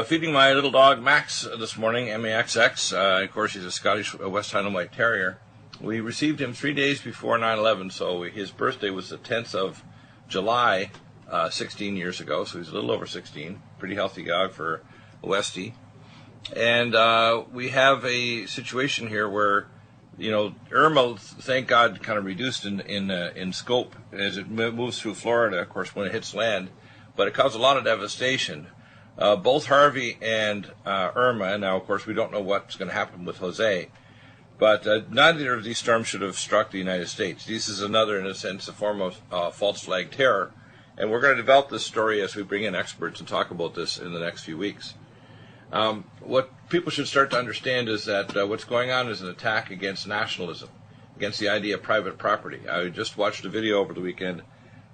Feeding my little dog Max this morning, M-A-X-X. Of course, he's a Scottish West Highland White Terrier. We received him 3 days before 9/11, so his birthday was the 10th of July, 16 years ago, so he's a little over 16. Pretty healthy dog for a Westie. And we have a situation here where, Irma, thank God, kind of reduced in scope as it moves through Florida, of course, when it hits land, but it caused a lot of devastation. Both Harvey and Irma, and now, of course, we don't know what's going to happen with Jose, but neither of these storms should have struck the United States. This is another, in a sense, a form of false flag terror, and we're going to develop this story as we bring in experts and talk about this in the next few weeks. What people should start to understand is that what's going on is an attack against nationalism, against the idea of private property. I just watched a video over the weekend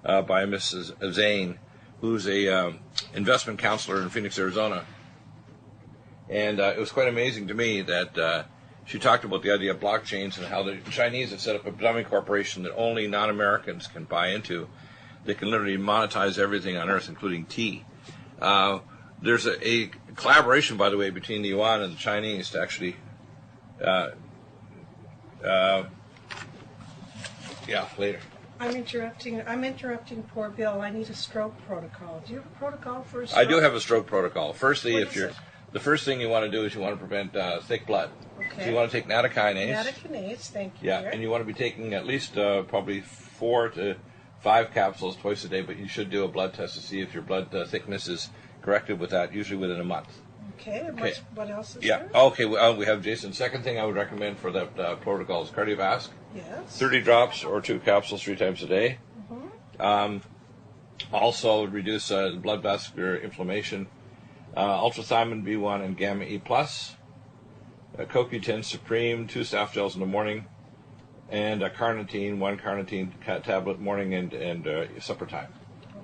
by Mrs. Zane, who's a investment counselor in Phoenix, Arizona. And it was quite amazing to me that she talked about the idea of blockchains and how the Chinese have set up a dummy corporation that only non-Americans can buy into. They can literally monetize everything on Earth, including tea. There's a collaboration, by the way, between the yuan and the Chinese to actually... later. I'm interrupting poor Bill. I need a stroke protocol. Do you have a protocol for a stroke? I do have a stroke protocol. Firstly, the first thing you want to do is you want to prevent thick blood. Okay. So you want to take natokinase. Natokinase, thank you. Yeah, and you want to be taking at least probably 4 to 5 capsules twice a day, but you should do a blood test to see if your blood thickness is corrected with that, usually within a month. Okay, and what else is there? Okay, we have Jason. Second thing I would recommend for that protocol is cardiovasc. Yes. 30 drops or 2 capsules 3 times a day. Mm-hmm. Also reduce blood vascular inflammation. Ultrathymine B1 and gamma E+. CoQ10 Supreme, 2 staph gels in the morning. And carnitine, 1 carnitine tablet morning and supper time.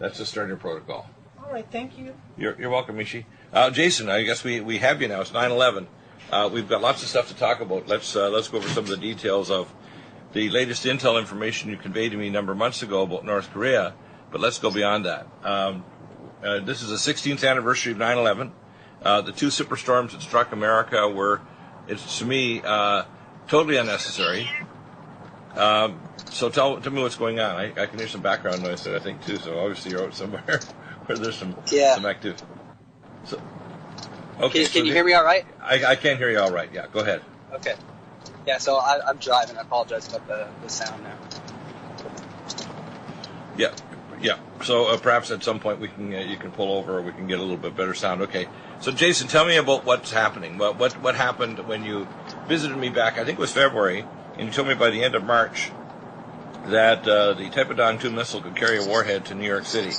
That's the starter protocol. All right, thank you. You're welcome, Mishi. Jason, I guess we have you now. It's 9/11. We've got lots of stuff to talk about. Let's go over some of the details of the latest intel information you conveyed to me a number of months ago about North Korea, but let's go beyond that. This is the 16th anniversary of 9/11. The 2 superstorms that struck America were, to me, totally unnecessary. So tell me what's going on. I can hear some background noise there, I think, too, so obviously you're out somewhere where there's some activity. So, okay, can you hear me all right? I can hear you all right, yeah. Go ahead. Okay. Yeah, so I'm driving. I apologize about the sound now. Yeah. So perhaps at some point you can pull over, or we can get a little bit better sound. Okay. So Jason, tell me about what's happening. What happened when you visited me back? I think it was February, and you told me by the end of March that the Taepodong 2 missile could carry a warhead to New York City.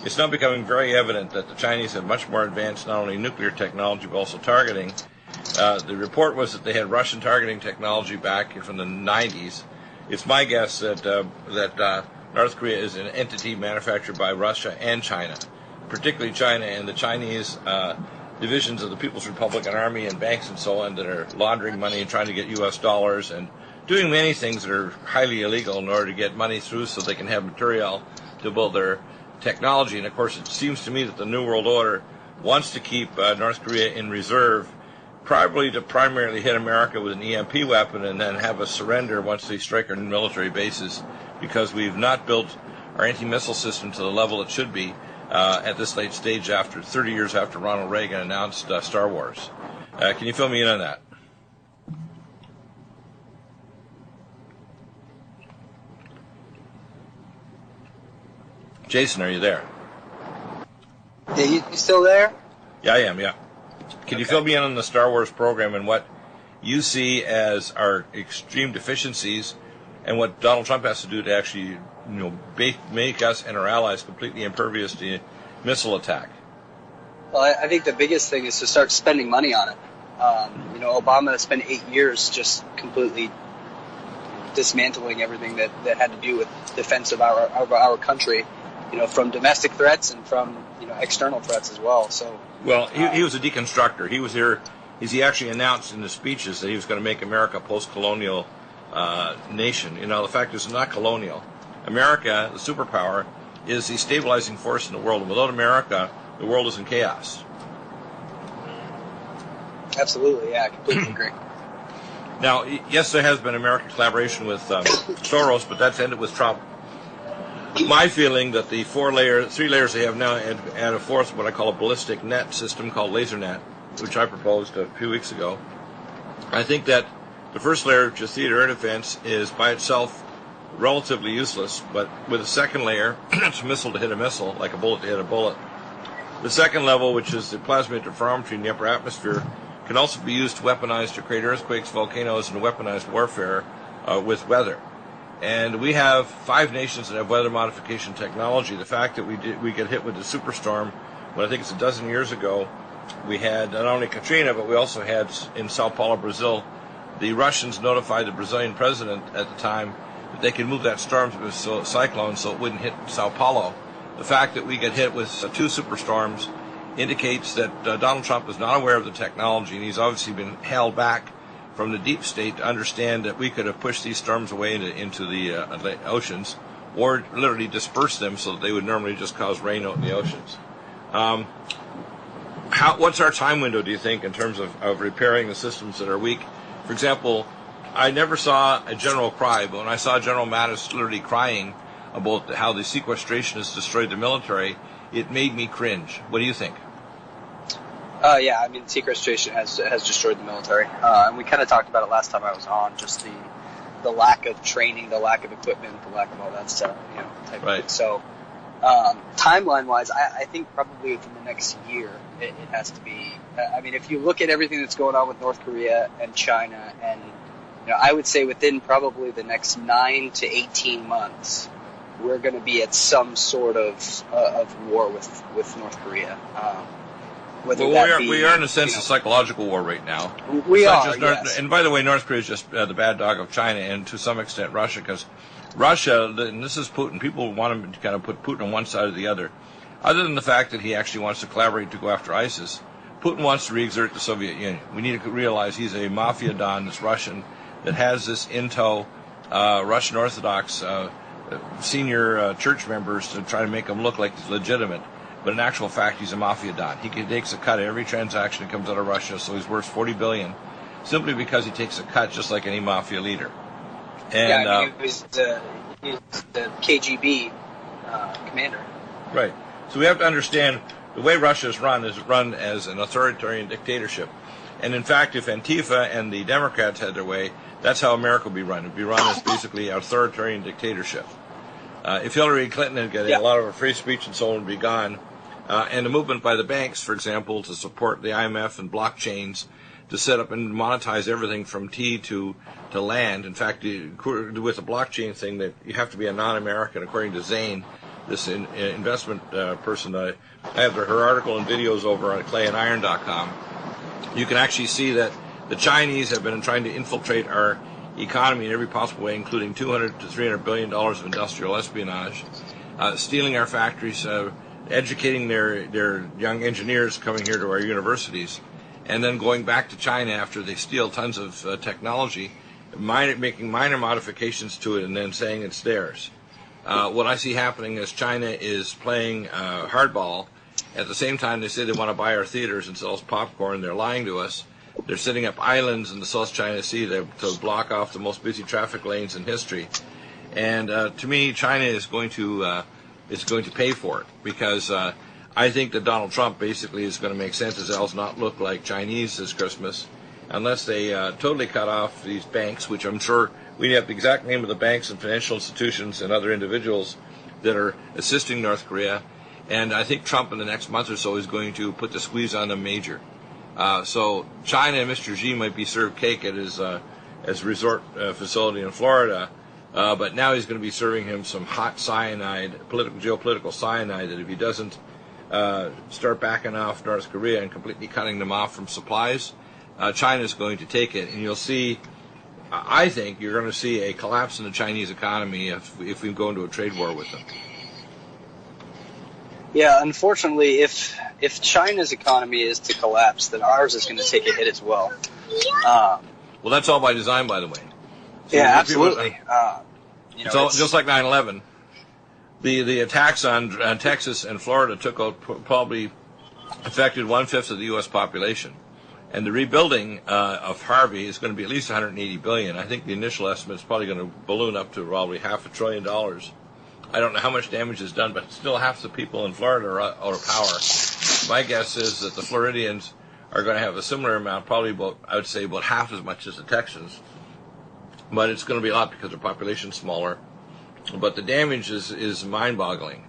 It's now becoming very evident that the Chinese have much more advanced not only nuclear technology but also targeting. The report was that they had Russian targeting technology back from the 90s. It's my guess that North Korea is an entity manufactured by Russia and China, particularly China and the Chinese divisions of the People's Republican Army and banks and so on that are laundering money and trying to get U.S. dollars and doing many things that are highly illegal in order to get money through so they can have material to build their technology. And of course, it seems to me that the New World Order wants to keep North Korea in reserve, probably to primarily hit America with an EMP weapon and then have us surrender once they strike our military bases, because we've not built our anti-missile system to the level it should be at this late stage, after 30 years after Ronald Reagan announced Star Wars. Can you fill me in on that? Jason, are you there? Yeah, you still there? Yeah, I am, yeah. Can you fill me in on the Star Wars program and what you see as our extreme deficiencies and what Donald Trump has to do to actually, make us and our allies completely impervious to missile attack? Well, I think the biggest thing is to start spending money on it. Obama spent 8 years just completely dismantling everything that had to do with defense of our country, from domestic threats and from external threats as well. So he was a deconstructor. He was here. He actually announced in his speeches that he was going to make America a post-colonial nation. The fact is, it's not colonial. America, the superpower, is the stabilizing force in the world. And without America, the world is in chaos. Absolutely, yeah, I completely agree. Now, yes, there has been American collaboration with Soros, but that's ended with Trump. My feeling that the three layers they have now add a fourth, what I call a ballistic net system called LaserNet, which I proposed a few weeks ago. I think that the first layer, which is theater air defense, is by itself relatively useless, but with a second layer, it's a missile to hit a missile, like a bullet to hit a bullet. The second level, which is the plasma interferometry in the upper atmosphere, can also be used to weaponize to create earthquakes, volcanoes, and weaponized warfare with weather. And we have 5 nations that have weather modification technology. The fact that we get hit with a superstorm, when I think it's a dozen years ago, we had not only Katrina, but we also had in Sao Paulo, Brazil, the Russians notified the Brazilian president at the time that they could move that storm to a cyclone so it wouldn't hit Sao Paulo. The fact that we get hit with 2 superstorms indicates that Donald Trump is not aware of the technology, and he's obviously been held back from the deep state to understand that we could have pushed these storms away into the oceans, or literally dispersed them so that they would normally just cause rain out in the oceans. What's our time window, do you think, in terms of repairing the systems that are weak? For example, I never saw a general cry, but when I saw General Mattis literally crying about how the sequestration has destroyed the military, it made me cringe. What do you think? Yeah, I mean, sequestration has destroyed the military, and we kind of talked about it last time I was on. Just the lack of training, the lack of equipment, the lack of all that stuff, type of thing. So, timeline-wise, I think probably within the next year it has to be. I mean, if you look at everything that's going on with North Korea and China, and I would say within probably the next 9 to 18 months, we're going to be at some sort of war with North Korea. We are in a sense a psychological war right now. We are, yes. And by the way, North Korea is just the bad dog of China, and to some extent Russia, because Russia, and this is Putin, people want him to kind of put Putin on one side or the other. Other than the fact that he actually wants to collaborate to go after ISIS, Putin wants to re-exert the Soviet Union. We need to realize he's a mafia don that's Russian, that has this in tow, Russian Orthodox senior church members to try to make him look like he's legitimate. But in actual fact, he's a mafia don. He takes a cut of every transaction that comes out of Russia, so he's worth $40 billion, simply because he takes a cut just like any mafia leader. And, I mean, he was the KGB commander. Right. So we have to understand the way Russia is run as an authoritarian dictatorship. And in fact, if Antifa and the Democrats had their way, that's how America would be run. It would be run as basically an authoritarian dictatorship. If Hillary Clinton had got a lot of her free speech and so on would be gone, and the movement by the banks, for example, to support the IMF and blockchains, to set up and monetize everything from tea to land. In fact, with the blockchain thing, that you have to be a non-American, according to Zane, this investment person. I have her article and videos over on clayandIron.com. You can actually see that the Chinese have been trying to infiltrate our economy in every possible way, including $200 to $300 billion of industrial espionage, stealing our factories, educating their young engineers coming here to our universities, and then going back to China after they steal tons of technology, making minor modifications to it, and then saying it's theirs. What I see happening is China is playing hardball. At the same time, they say they want to buy our theaters and sell us popcorn. They're lying to us. They're setting up islands in the South China Sea to block off the most busy traffic lanes in history. And to me, China is going to pay for it, because I think that Donald Trump basically is going to make Santa's elves not look like Chinese this Christmas, unless they totally cut off these banks, which I'm sure we have the exact name of the banks and financial institutions and other individuals that are assisting North Korea. And I think Trump in the next month or so is going to put the squeeze on them major. So China and Mr. Xi might be served cake at his resort facility in Florida, but now he's going to be serving him some hot cyanide, geopolitical cyanide, that if he doesn't start backing off North Korea and completely cutting them off from supplies, China's going to take it. And you'll see, I think you're going to see a collapse in the Chinese economy if we go into a trade war with them. Yeah, unfortunately, if China's economy is to collapse, then ours is going to take a hit as well. Well, that's all by design, by the way. So yeah, absolutely. It's all just like 9/11. The attacks on Texas and Florida took out probably affected 1/5 of the U.S. population, And the rebuilding of Harvey is going to be at least $180 billion. I think the initial estimate is probably going to balloon up to probably $500 billion. I don't know how much damage is done, but still half the people in Florida are out of power. My guess is that the Floridians are going to have a similar amount, probably about, I would say, about half as much as the Texans. But it's going to be a lot because their population's smaller. But the damage is mind-boggling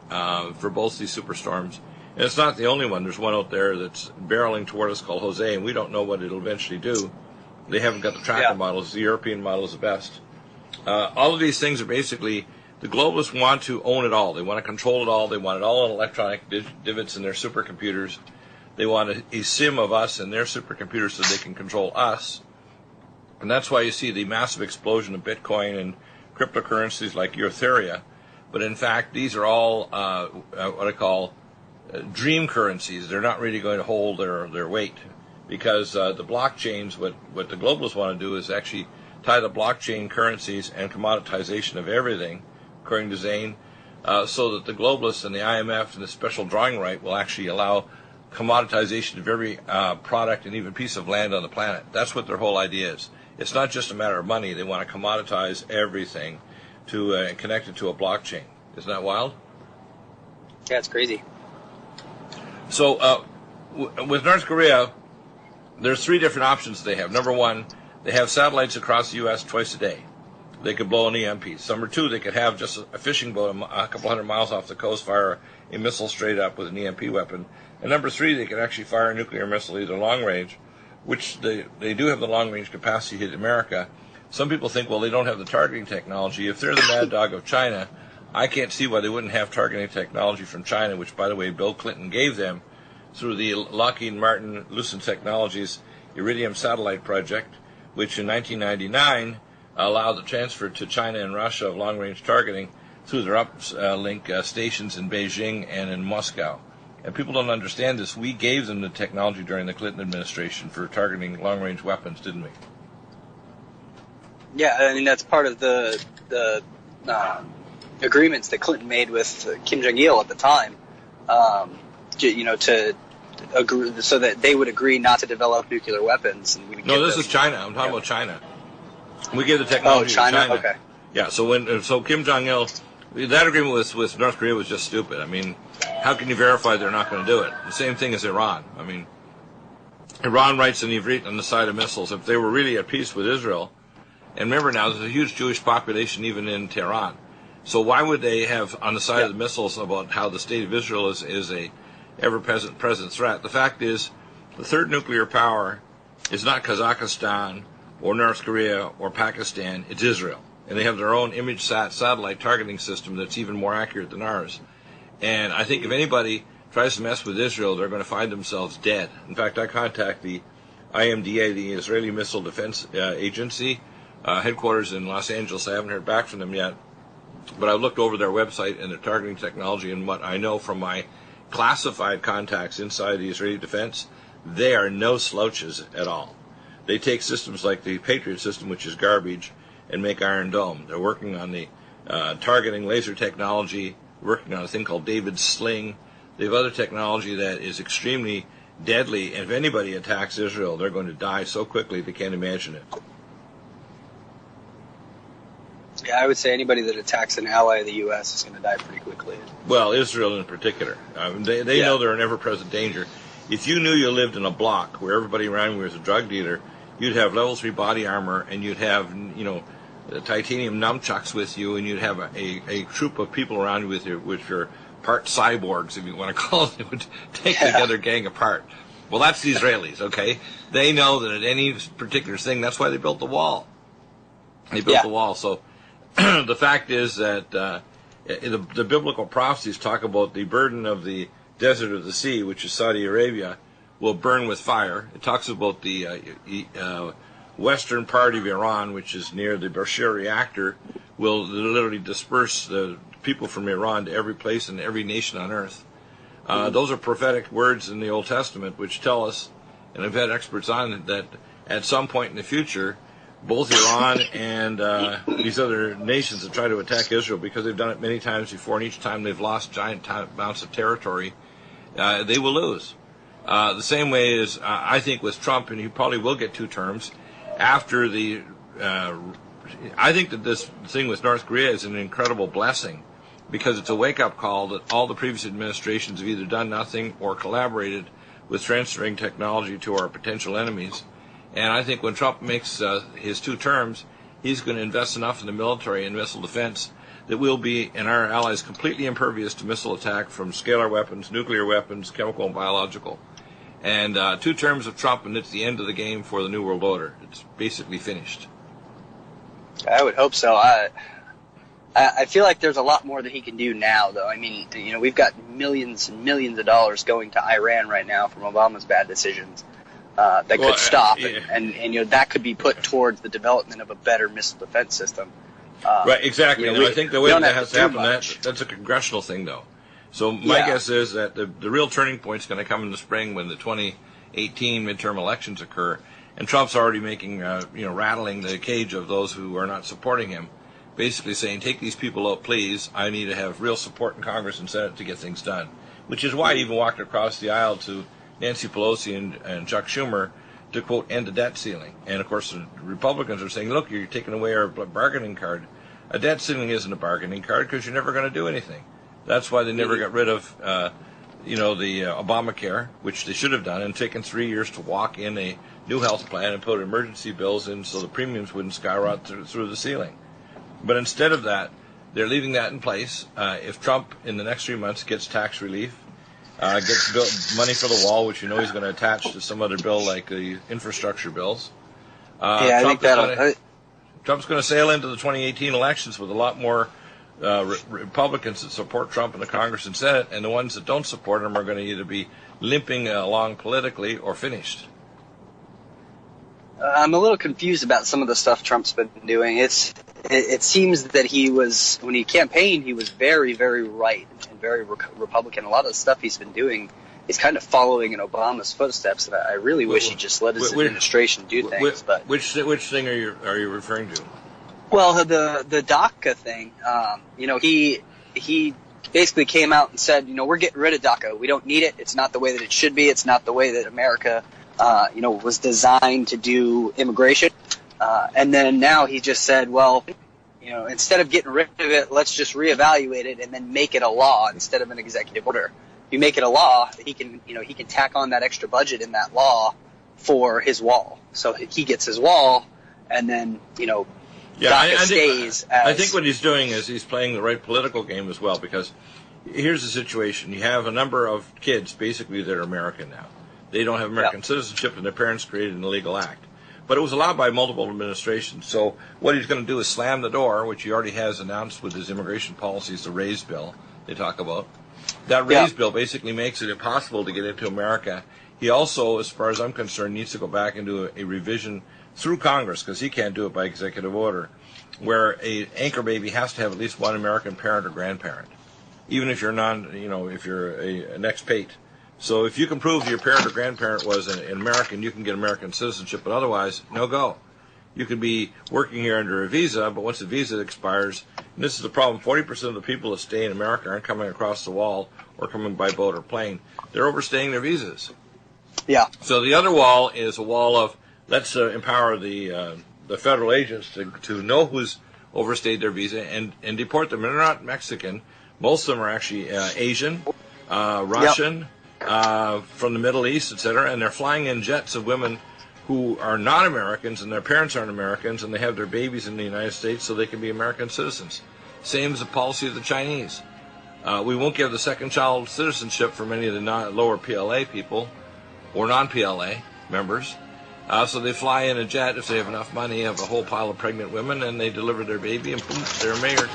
for both these superstorms. And it's not the only one. There's one out there that's barreling toward us called Jose, and we don't know what it'll eventually do. They haven't got the tracking models. The European model is the best. All of these things are basically, the globalists want to own it all. They want to control it all. They want it all in electronic divots in their supercomputers. They want a sim of us in their supercomputers so they can control us. And that's why you see the massive explosion of Bitcoin and cryptocurrencies like Ethereum. But in fact, these are all what I call dream currencies. They're not really going to hold their weight, because the blockchains, what the globalists want to do is actually tie the blockchain currencies and commoditization of everything, according to Zane, so that the globalists and the IMF and the special drawing right will actually allow commoditization of every product and even piece of land on the planet. That's what their whole idea is. It's not just a matter of money. They want to commoditize everything to connect it to a blockchain. Isn't that wild? Yeah, it's crazy. So with North Korea, there's three different options they have. Number one, they have satellites across the U.S. twice a day. They could blow an EMP. Number two, they could have just a fishing boat a couple hundred miles off the coast fire a missile straight up with an EMP weapon. And number three, they could actually fire a nuclear missile, either long range, which they do have the long range capacity to hit America. Some people think, well, they don't have the targeting technology. If they're the mad dog of China, I can't see why they wouldn't have targeting technology from China, which, by the way, Bill Clinton gave them through the Lockheed Martin Lucent Technologies Iridium satellite project, which in 1999 allowed the transfer to China and Russia of long-range targeting through their uplink stations in Beijing and in Moscow. And people don't understand this. We gave them the technology during the Clinton administration for targeting long-range weapons, didn't we? Yeah, I mean, that's part of the agreements that Clinton made with Kim Jong-il at the time, to agree, so that they would agree not to develop nuclear weapons. And we would this is China. I'm talking about China. We gave the technology to China. Okay. Yeah, so Kim Jong-il, that agreement with North Korea was just stupid. I mean, how can you verify they're not going to do it? The same thing as Iran. I mean, Iran writes in Ivrit on the side of missiles, if they were really at peace with Israel, and remember now, there's a huge Jewish population even in Tehran. So why would they have on the side of the missiles about how the state of Israel is a ever-present threat? The fact is, the third nuclear power is not Kazakhstan or North Korea or Pakistan, it's Israel. And they have their own ImageSat satellite targeting system that's even more accurate than ours. And I think if anybody tries to mess with Israel, they're going to find themselves dead. In fact, I contact the IMDA, the Israeli Missile Defense Agency, headquarters in Los Angeles. I haven't heard back from them yet. But I've looked over their website and their targeting technology, and what I know from my classified contacts inside the Israeli defense, they are no slouches at all. They take systems like the Patriot system, which is garbage, and make Iron Dome. They're working on the targeting laser technology, working on a thing called David's Sling. They have other technology that is extremely deadly, and if anybody attacks Israel, they're going to die so quickly they can't imagine it. Yeah, I would say anybody that attacks an ally of the U.S. is going to die pretty quickly. Well, Israel in particular. They know they're an ever-present danger. If you knew you lived in a block where everybody around you was a drug dealer, you'd have level 3 body armor, and you'd have, titanium nunchucks with you, and you'd have a troop of people around you with you, which are part cyborgs, if you want to call it, that would take the other gang apart. Well, that's the Israelis, okay? They know that at any particular thing, that's why they built the wall. They built the wall, so the fact is that the biblical prophecies talk about the burden of the desert of the sea, which is Saudi Arabia, will burn with fire. It talks about the western part of Iran, which is near the Bushehr reactor, will literally disperse the people from Iran to every place and every nation on earth. Those are prophetic words in the Old Testament which tell us, and I've had experts on it, that at some point in the future, both Iran and these other nations that try to attack Israel, because they've done it many times before, and each time they've lost giant amounts of territory, they will lose. The same way as I think with Trump, and he probably will get 2 terms after the. I think that this thing with North Korea is an incredible blessing, because it's a wake-up call that all the previous administrations have either done nothing or collaborated with transferring technology to our potential enemies. And I think when Trump makes his 2 terms, he's going to invest enough in the military and missile defense that we'll be, and our allies, completely impervious to missile attack from scalar weapons, nuclear weapons, chemical and biological. And 2 terms of Trump, and it's the end of the game for the New World Order. It's basically finished. I would hope so. I feel like there's a lot more that he can do now, though. I mean, we've got millions and millions of dollars going to Iran right now from Obama's bad decisions that could stop, and that could be put towards the development of a better missile defense system. Right, exactly. I think the way that has to happen, that's a congressional thing, though. So my guess is that the real turning point is going to come in the spring when the 2018 midterm elections occur, and Trump's already making, rattling the cage of those who are not supporting him, basically saying, take these people out, please. I need to have real support in Congress and Senate to get things done, which is why he even walked across the aisle to Nancy Pelosi and Chuck Schumer to, quote, end the debt ceiling. And, of course, the Republicans are saying, look, you're taking away our bargaining card. A debt ceiling isn't a bargaining card because you're never going to do anything. That's why they never got rid of, the Obamacare, which they should have done, and taken 3 years to walk in a new health plan and put emergency bills in so the premiums wouldn't skyrocket through the ceiling. But instead of that, they're leaving that in place. If Trump, in the next 3 months, gets tax relief, gets money for the wall, which he's going to attach to some other bill like the infrastructure bills, I think Trump's going to sail into the 2018 elections with a lot more Republicans that support Trump in the Congress and Senate, and the ones that don't support him are going to either be limping along politically or finished. I'm a little confused about some of the stuff Trump's been doing. It seems that when he campaigned, he was very, very right and very Republican. A lot of the stuff he's been doing is kind of following in Obama's footsteps, and I really wish he just let his administration do things. But which thing are you referring to? Well, the DACA thing. He basically came out and said, we're getting rid of DACA. We don't need it. It's not the way that it should be. It's not the way that America was designed to do immigration. And then now he just said, well, instead of getting rid of it, let's just reevaluate it and then make it a law instead of an executive order. If you make it a law, he can tack on that extra budget in that law for his wall. So he gets his wall, and then, DACA stays. I think what he's doing is he's playing the right political game as well, because here's the situation. You have a number of kids, basically, that are American now. They don't have American citizenship, and their parents created an illegal act. But it was allowed by multiple administrations. So what he's going to do is slam the door, which he already has announced with his immigration policies, the RAISE bill they talk about. That RAISE bill basically makes it impossible to get into America. He also, as far as I'm concerned, needs to go back and do a revision through Congress, because he can't do it by executive order, where an anchor baby has to have at least one American parent or grandparent, even if you're if you're an expate. So if you can prove your parent or grandparent was an American, you can get American citizenship, but otherwise, no go. You could be working here under a visa, but once the visa expires, and this is the problem, 40% of the people that stay in America aren't coming across the wall or coming by boat or plane. They're overstaying their visas. Yeah. So the other wall is a wall of, let's empower the federal agents to know who's overstayed their visa and deport them. And they're not Mexican. Most of them are actually Asian, Russian, from the Middle East, etc., and they're flying in jets of women who are not Americans, and their parents aren't Americans, and they have their babies in the United States so they can be American citizens. Same as the policy of the Chinese. We won't give the second child citizenship for many of the lower PLA people or non-PLA members. So they fly in a jet, if they have enough money, have a whole pile of pregnant women, and they deliver their baby, and boom, they're American.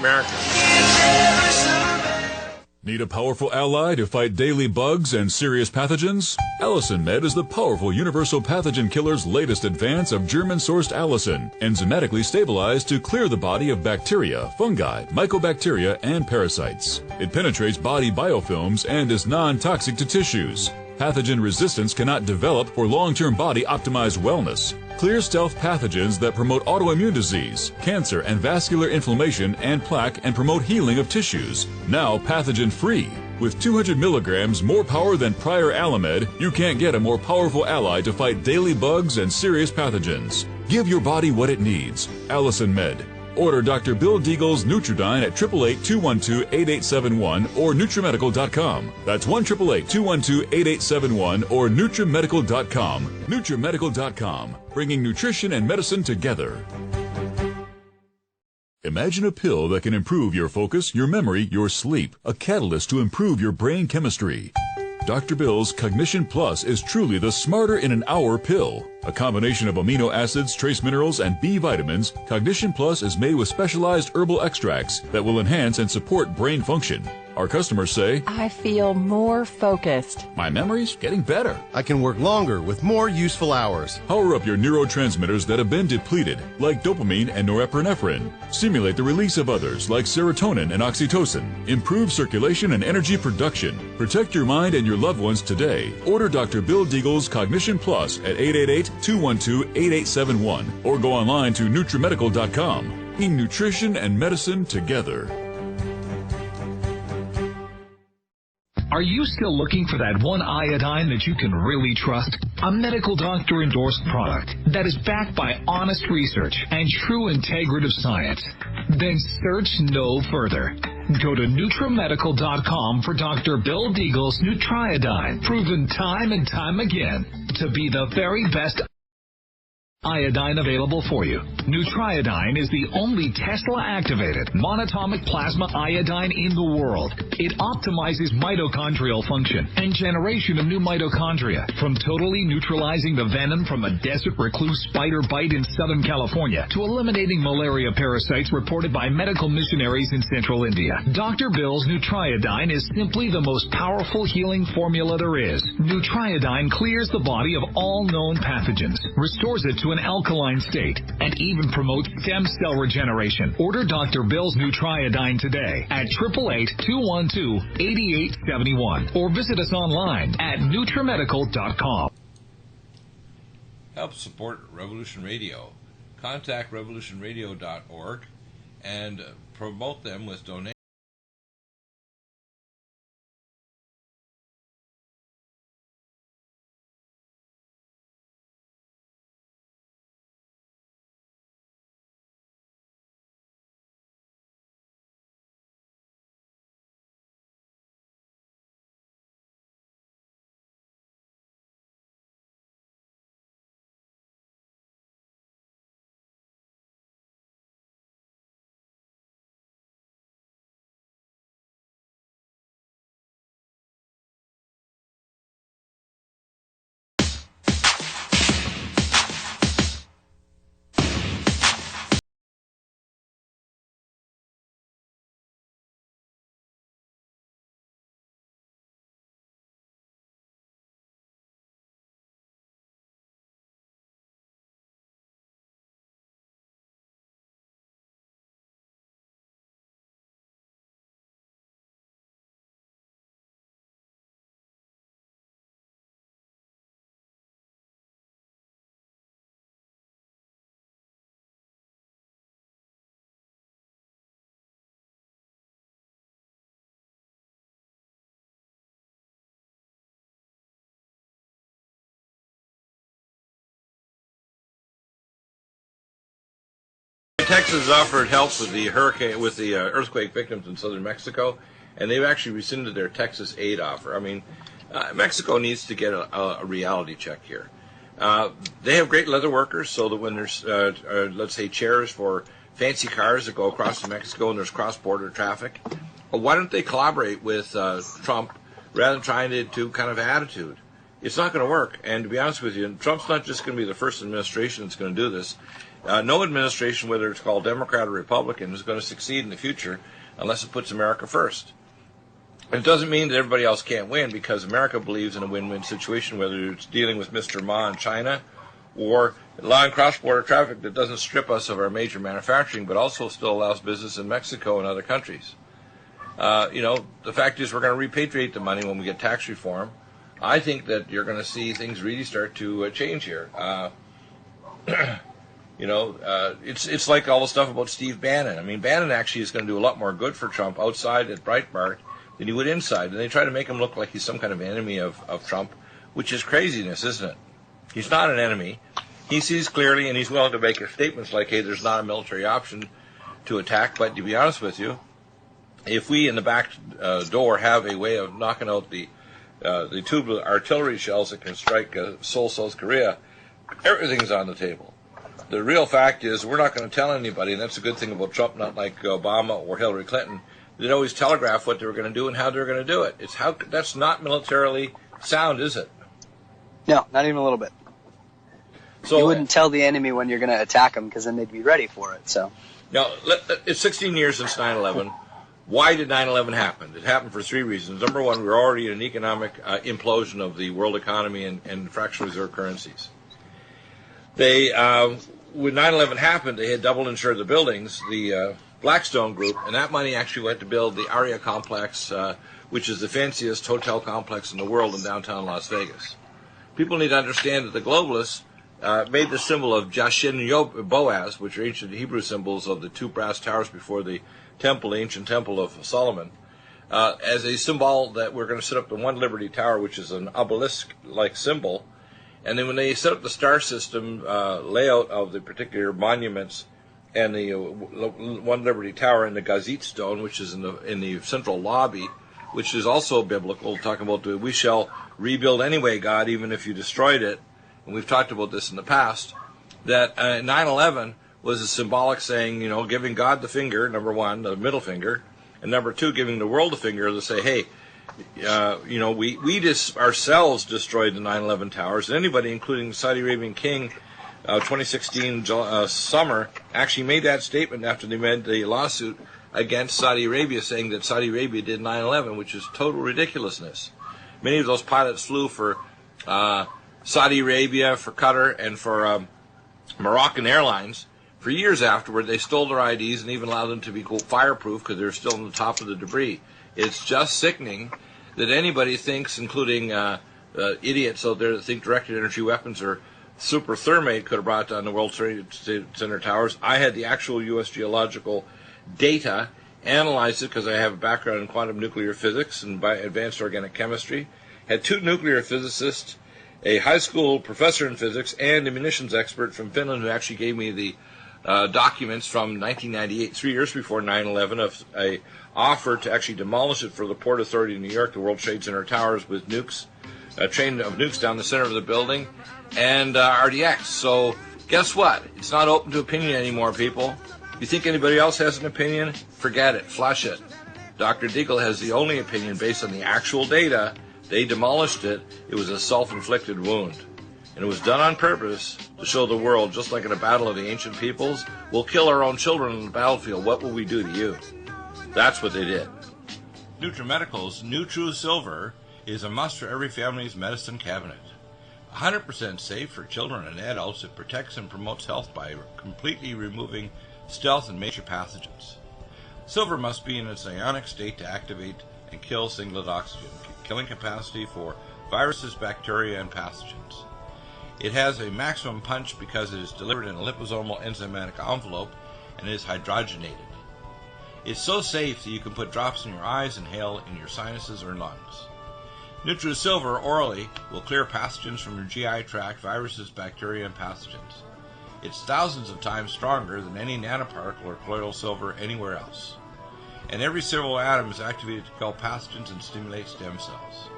Need a powerful ally to fight daily bugs and serious pathogens? Allicin Med is the powerful universal pathogen killer's latest advance of German-sourced allicin, enzymatically stabilized to clear the body of bacteria, fungi, mycobacteria, and parasites. It penetrates body biofilms and is non-toxic to tissues. Pathogen resistance cannot develop for long-term body-optimized wellness. Clear stealth pathogens that promote autoimmune disease, cancer and vascular inflammation and plaque and promote healing of tissues. Now pathogen-free. With 200 milligrams more power than prior Alamed, you can't get a more powerful ally to fight daily bugs and serious pathogens. Give your body what it needs. Allison Med. Order Dr. Bill Deagle's Nutridyne at 888-212-8871 or NutriMedical.com. That's 1-888-212-8871 or NutriMedical.com. NutriMedical.com, bringing nutrition and medicine together. Imagine a pill that can improve your focus, your memory, your sleep, a catalyst to improve your brain chemistry. Dr. Bill's Cognition Plus is truly the smarter in an hour pill. A combination of amino acids, trace minerals, and B vitamins, Cognition Plus is made with specialized herbal extracts that will enhance and support brain function. Our customers say, I feel more focused. My memory's getting better. I can work longer with more useful hours. Power up your neurotransmitters that have been depleted, like dopamine and norepinephrine. Stimulate the release of others, like serotonin and oxytocin. Improve circulation and energy production. Protect your mind and your loved ones today. Order Dr. Bill Deagle's Cognition Plus at 888-212-8871 or go online to NutriMedical.com. Bringing nutrition and medicine together. Are you still looking for that one iodine that you can really trust? A medical doctor endorsed product that is backed by honest research and true integrative science? Then search no further. Go to NutriMedical.com for Dr. Bill Deagle's Nutriodine, proven time and time again to be the very best iodine available for you. Nutriodine is the only Tesla-activated monatomic plasma iodine in the world. It optimizes mitochondrial function and generation of new mitochondria, from totally neutralizing the venom from a desert recluse spider bite in Southern California to eliminating malaria parasites reported by medical missionaries in central India. Dr. Bill's Nutriodine is simply the most powerful healing formula there is. Nutriodine clears the body of all known pathogens, restores it to an alkaline state, and even promotes stem cell regeneration. Order Dr. Bill's Nutriodine today at 888-212-8871 or visit us online at NutriMedical.com. Help support Revolution Radio. Contact revolutionradio.org and promote them with donations. Texas has offered help with the earthquake victims in southern Mexico, and they've actually rescinded their Texas aid offer. I mean, Mexico needs to get a reality check here. They have great leather workers, so that when there's, let's say, chairs for fancy cars that go across to Mexico and there's cross-border traffic, why don't they collaborate with Trump rather than trying to kind of attitude? It's not going to work. And to be honest with you, Trump's not just going to be the first administration that's going to do this. No administration, whether it's called Democrat or Republican, is going to succeed in the future unless it puts America first. It doesn't mean that everybody else can't win, because America believes in a win-win situation, whether it's dealing with Mr. Ma in China or allowing cross-border traffic that doesn't strip us of our major manufacturing but also still allows business in Mexico and other countries. The fact is we're going to repatriate the money when we get tax reform. I think that you're going to see things really start to change here. It's like all the stuff about Steve Bannon. I mean, Bannon actually is going to do a lot more good for Trump outside at Breitbart than he would inside. And they try to make him look like he's some kind of enemy of Trump, which is craziness, isn't it? He's not an enemy. He sees clearly, and he's willing to make statements like, hey, there's not a military option to attack. But to be honest with you, if we in the back door have a way of knocking out the tubular artillery shells that can strike Seoul, South Korea, everything's on the table. The real fact is we're not going to tell anybody, and that's a good thing about Trump, not like Obama or Hillary Clinton. They'd always telegraph what they were going to do and how they were going to do it. That's not militarily sound, is it? No, not even a little bit. So you wouldn't tell the enemy when you're going to attack them because then they'd be ready for it. So now, it's 16 years since 9/11. Why did 9/11 happen? It happened for three reasons. Number one, we were already in an economic implosion of the world economy and fractional reserve currencies. When 9/11 happened, they had double insured the buildings, the Blackstone Group, and that money actually went to build the Aria complex, which is the fanciest hotel complex in the world in downtown Las Vegas. People need to understand that the globalists made the symbol of Jashin Boaz, which are ancient Hebrew symbols of the two brass towers before the temple, the ancient temple of Solomon, as a symbol that we're going to set up the one Liberty Tower, which is an obelisk-like symbol. And then when they set up the star system layout of the particular monuments and the one Liberty Tower and the Gazit stone, which is in the central lobby, which is also biblical, talking about we shall rebuild anyway, God, even if you destroyed it. And we've talked about this in the past, that 9/11 was a symbolic saying, giving God the finger, number one, the middle finger, and number two, giving the world the finger to say, hey, we just ourselves destroyed the 9/11 towers, and anybody, including the Saudi Arabian king, 2016 summer, actually made that statement after they made the lawsuit against Saudi Arabia, saying that Saudi Arabia did 9/11, which is total ridiculousness. Many of those pilots flew for Saudi Arabia, for Qatar, and for Moroccan Airlines. For years afterward, they stole their IDs and even allowed them to be, quote, fireproof because they're still on the top of the debris. It's just sickening that anybody thinks, including idiots out there that think directed energy weapons or super thermate could have brought down the World Trade Center towers. I had the actual U.S. geological data, analyzed it because I have a background in quantum nuclear physics and advanced organic chemistry. Had two nuclear physicists, a high school professor in physics, and a munitions expert from Finland who actually gave me the documents from 1998, 3 years before 9/11, of a offer to actually demolish it for the Port Authority of New York, the World Trade Center towers, with nukes, a train of nukes down the center of the building, and RDX. So guess what? It's not open to opinion anymore, people. You think anybody else has an opinion? Forget it. Flush it. Dr. Deagle has the only opinion based on the actual data. They demolished it. It was a self-inflicted wound. And it was done on purpose to show the world, just like in a battle of the ancient peoples, we'll kill our own children on the battlefield. What will we do to you? That's what they did. NutriMedical's Nutru Silver is a must for every family's medicine cabinet. 100% safe for children and adults. It protects and promotes health by completely removing stealth and major pathogens. Silver must be in its ionic state to activate and kill singlet oxygen, killing capacity for viruses, bacteria, and pathogens. It has a maximum punch because it is delivered in a liposomal enzymatic envelope and is hydrogenated. It's so safe that you can put drops in your eyes and inhale in your sinuses or lungs. NutriSilver orally will clear pathogens from your GI tract, viruses, bacteria, and pathogens. It's thousands of times stronger than any nanoparticle or colloidal silver anywhere else. And every silver atom is activated to kill pathogens and stimulate stem cells.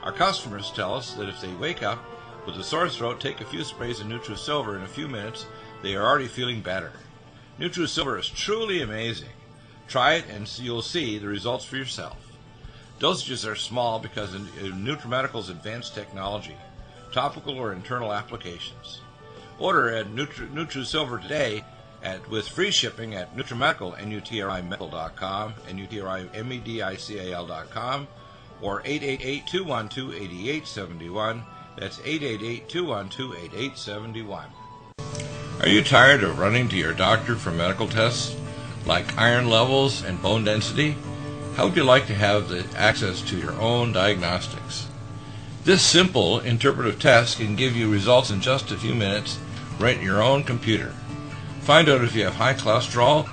Our customers tell us that if they wake up with a sore throat, take a few sprays of NutriSilver in a few minutes, they are already feeling better. NutriSilver is truly amazing. Try it and you'll see the results for yourself. Dosages are small because of NutriMedical's advanced technology, topical or internal applications. Order at NutriSilver today with free shipping at NutriMedical, NutriMedical.com, NutriMedical.com, or 888-212-8871. That's 888-212-8871. Are you tired of running to your doctor for medical tests like iron levels and bone density? How would you like to have the access to your own diagnostics? This simple interpretive test can give you results in just a few minutes right in your own computer. Find out if you have high cholesterol,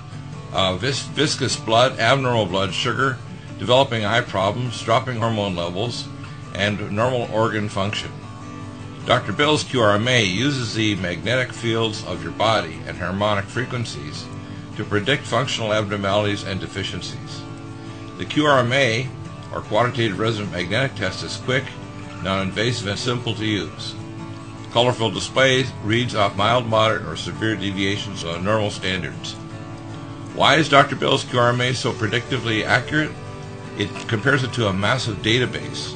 viscous blood, abnormal blood sugar, developing eye problems, dropping hormone levels, and normal organ function. Dr. Bill's QRMA uses the magnetic fields of your body and harmonic frequencies to predict functional abnormalities and deficiencies. The QRMA, or Quantitative Resonant Magnetic Test, is quick, non-invasive, and simple to use. Colorful display reads off mild, moderate, or severe deviations on normal standards. Why is Dr. Bill's QRMA so predictively accurate? It compares it to a massive database,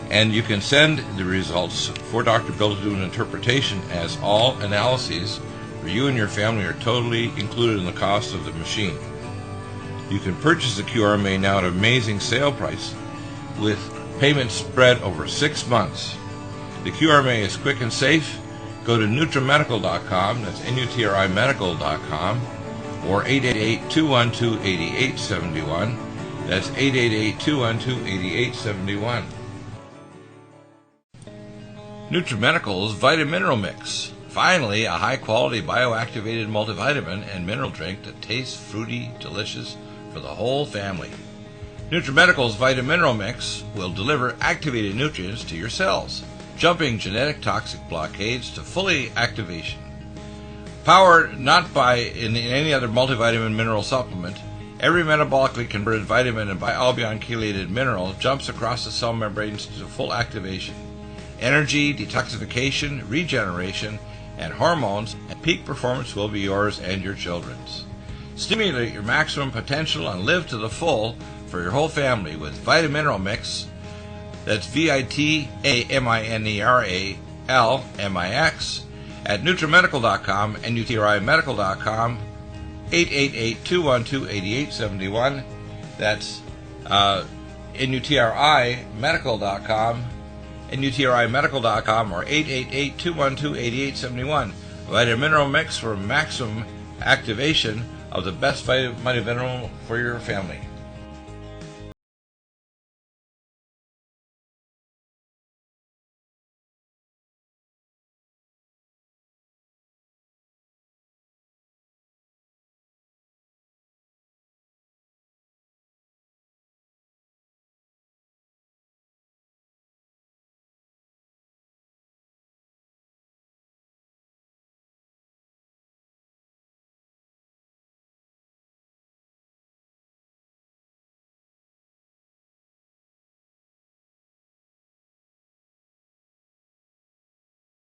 and you can send the results for Dr. Bill to do an interpretation, as all analyses for you and your family are totally included in the cost of the machine. You can purchase the QRMA now at an amazing sale price with payments spread over 6 months. The QRMA is quick and safe. Go to NutriMedical.com, that's NUTRIMedical.com, or 888-212-8871. That's 888-212-8871. NutriMedical's Vitamineral Mix. Finally, a high-quality bioactivated multivitamin and mineral drink that tastes fruity, delicious for the whole family. NutriMedical's Vitamineral Mix will deliver activated nutrients to your cells, jumping genetic toxic blockades to fully activation. Powered not by in any other multivitamin mineral supplement, every metabolically converted vitamin and bialbion chelated mineral jumps across the cell membranes to full activation. Energy, detoxification, regeneration, and hormones, and peak performance will be yours and your children's. Stimulate your maximum potential and live to the full for your whole family with Vitamineral Mix. That's VITAMINERALMIX at NutriMedical.com and NUTRIMedical.com, 888-212-8871. That's NUTRIMedical.com, NUTRIMedical.com, or 888-212-8871. Vitamineral Mix for maximum activation of the best vitamin for your family.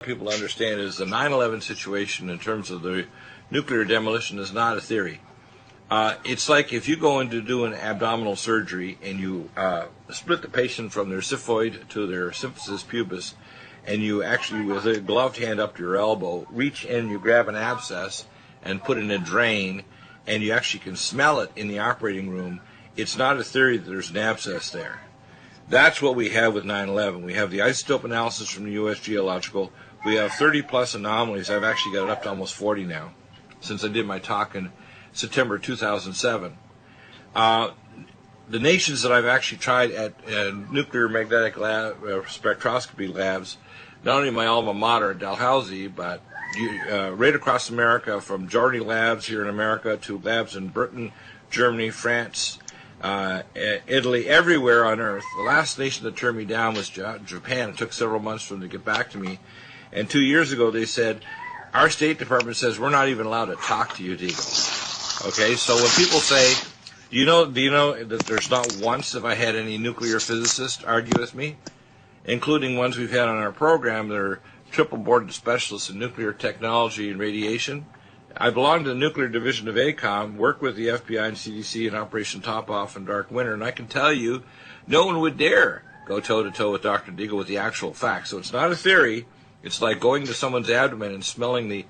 People understand is the 9/11 situation in terms of the nuclear demolition is not a theory. It's like if you go in to do an abdominal surgery and you split the patient from their xiphoid to their symphysis pubis, and you actually, with a gloved hand up to your elbow, reach in, you grab an abscess and put it in a drain, and you actually can smell it in the operating room. It's not a theory that there's an abscess there. That's what we have with 9/11. We have the isotope analysis from the U.S. Geological. We have 30-plus anomalies. I've actually got it up to almost 40 now, since I did my talk in September 2007. The nations that I've actually tried at nuclear magnetic spectroscopy labs, not only my alma mater, Dalhousie, but right across America, from Geordie Labs here in America to labs in Britain, Germany, France, Italy, everywhere on Earth. The last nation that turned me down was Japan. It took several months for them to get back to me. And 2 years ago they said, our State Department says we're not even allowed to talk to you, Deagle. Okay, so when people say, do you know that there's not once have I had any nuclear physicists argue with me, including ones we've had on our program that are triple boarded specialists in nuclear technology and radiation. I belong to the nuclear division of ACOM, work with the FBI and CDC in Operation Top Off and Dark Winter, and I can tell you, no one would dare go toe-to-toe with Dr. Deagle with the actual facts. So it's not a theory. It's like going to someone's abdomen and smelling the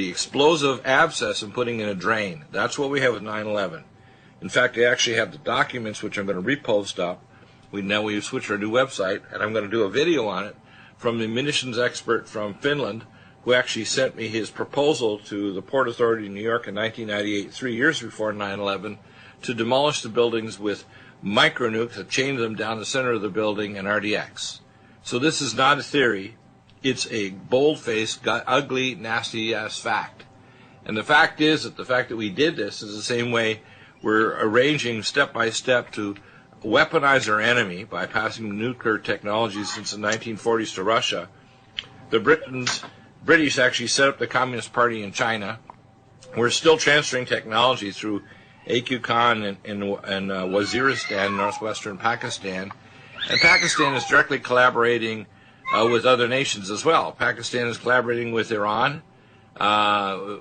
explosive abscess and putting in a drain. That's what we have with 9/11. In fact, I actually have the documents, which I'm going to repost up. We've switched our new website, and I'm going to do a video on it from the munitions expert from Finland, who actually sent me his proposal to the Port Authority in New York in 1998, 3 years before 9/11, to demolish the buildings with micronukes that chained them down the center of the building and RDX. So this is not a theory. It's a bold-faced, ugly, nasty-ass fact. And the fact is that the fact that we did this is the same way we're arranging step-by-step to weaponize our enemy by passing nuclear technology since the 1940s to Russia. The British actually set up the Communist Party in China. We're still transferring technology through AQ Khan in Waziristan, northwestern Pakistan. And Pakistan is directly collaborating with other nations as well. Pakistan is collaborating with Iran,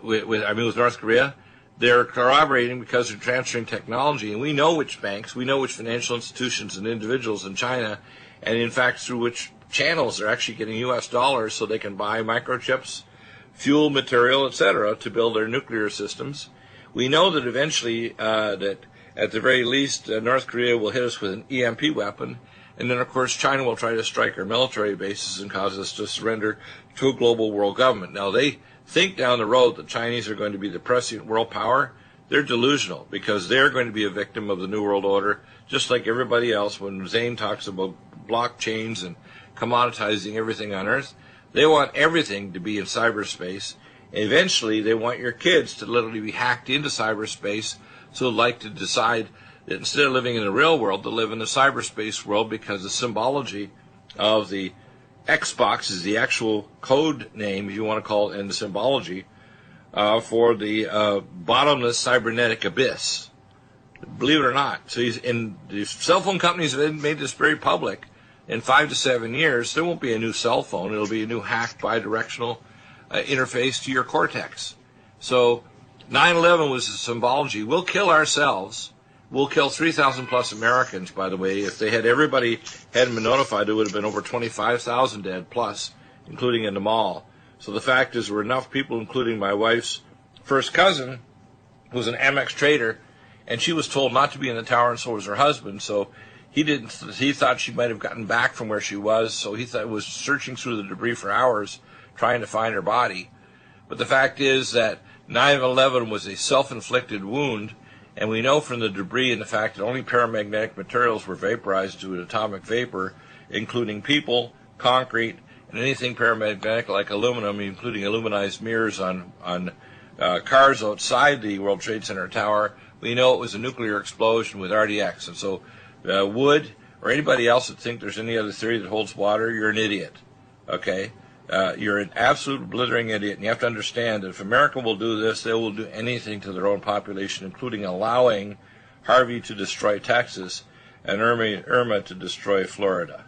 with North Korea. They're collaborating because they're transferring technology, and we know which banks, we know which financial institutions and individuals in China, and in fact through which channels they're actually getting U.S. dollars so they can buy microchips, fuel material, etc., to build their nuclear systems. We know that eventually, that at the very least, North Korea will hit us with an EMP weapon, and then of course China will try to strike our military bases and cause us to surrender to a global world government. Now they think down the road the Chinese are going to be the prescient world power. They're delusional because they're going to be a victim of the New World Order, just like everybody else. When Zane talks about blockchains and commoditizing everything on Earth, they want everything to be in cyberspace. Eventually, they want your kids to literally be hacked into cyberspace, so like to decide that instead of living in the real world, to live in the cyberspace world, because the symbology of the Xbox is the actual code name, if you want to call it, and the symbology for the bottomless cybernetic abyss. Believe it or not. So the cell phone companies have made this very public. In 5 to 7 years, there won't be a new cell phone. It'll be a new hacked bidirectional interface to your cortex. So 9/11 was the symbology. We'll kill ourselves. We'll kill 3,000 plus Americans, by the way. If they had everybody hadn't been notified, it would have been over 25,000 dead plus, including in the mall. So the fact is, there were enough people, including my wife's first cousin, who was an Amex trader, and she was told not to be in the tower, and so was her husband. So he thought she might have gotten back from where she was, so he was searching through the debris for hours trying to find her body. But the fact is that 9/11 was a self-inflicted wound. And we know from the debris and the fact that only paramagnetic materials were vaporized to an atomic vapor, including people, concrete, and anything paramagnetic like aluminum, including aluminized mirrors on cars outside the World Trade Center tower. We know it was a nuclear explosion with RDX. And so Wood or anybody else that think there's any other theory that holds water, you're an idiot. Okay? You're an absolute blithering idiot, and you have to understand that if America will do this, they will do anything to their own population, including allowing Harvey to destroy Texas and Irma to destroy Florida.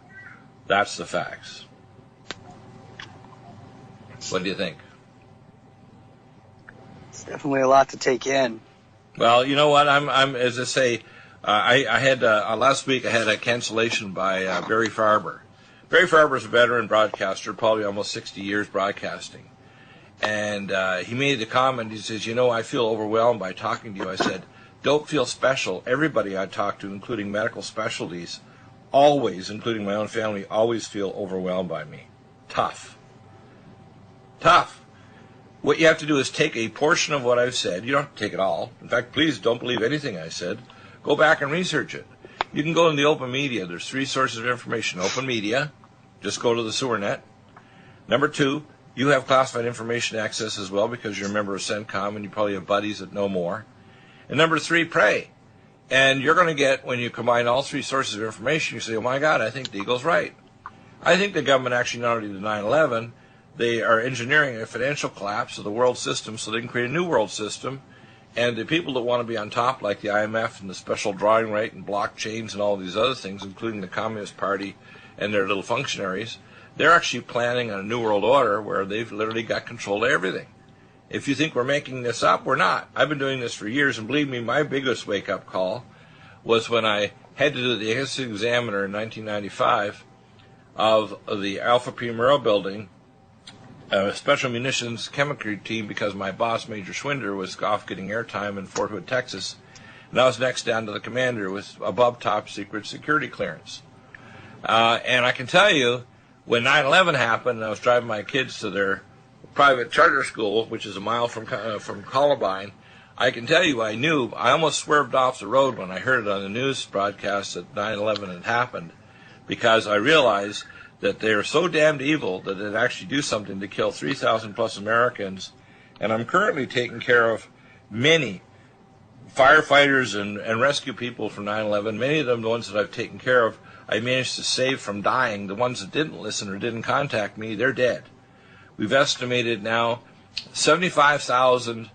That's the facts. What do you think? It's definitely a lot to take in. Well, you know what? I'm as I say, I had last week I had a cancellation by Barry Farber. Barry Farber's a veteran broadcaster, probably almost 60 years broadcasting. And he made the comment, he says, I feel overwhelmed by talking to you. I said, don't feel special. Everybody I talk to, including medical specialties, always, including my own family, always feel overwhelmed by me. Tough. What you have to do is take a portion of what I've said. You don't have to take it all. In fact, please don't believe anything I said. Go back and research it. You can go in the open media. There's 3 sources of information. Open media. Just go to the sewer net. Number 2, you have classified information access as well because you're a member of CENTCOM and you probably have buddies that know more. And number 3, pray. And you're going to get, when you combine all 3 sources of information, you say, oh my God, I think Deagle's right. I think the government actually not only did 9/11, they are engineering a financial collapse of the world system so they can create a new world system. And the people that want to be on top, like the IMF and the special drawing rate and blockchains and all these other things, including the Communist Party and their little functionaries, they're actually planning on a new world order where they've literally got control of everything. If you think we're making this up, we're not. I've been doing this for years, and believe me, my biggest wake-up call was when I had to do the examiner in 1995 of the Alpha P. Murrow building, a special munitions chemistry team, because my boss, Major Schwinder, was off getting airtime in Fort Hood, Texas, and I was next down to the commander with above top secret security clearance. And I can tell you, when 9/11 happened, and I was driving my kids to their private charter school, which is a mile from Columbine, I can tell you I almost swerved off the road when I heard it on the news broadcast that 9/11 had happened, because I realized that they are so damned evil that they'd actually do something to kill 3,000 plus Americans. And I'm currently taking care of many firefighters and rescue people from 9/11, many of them, the ones that I've taken care of, I managed to save from dying. The ones that didn't listen or didn't contact me, they're dead. We've estimated now 75,000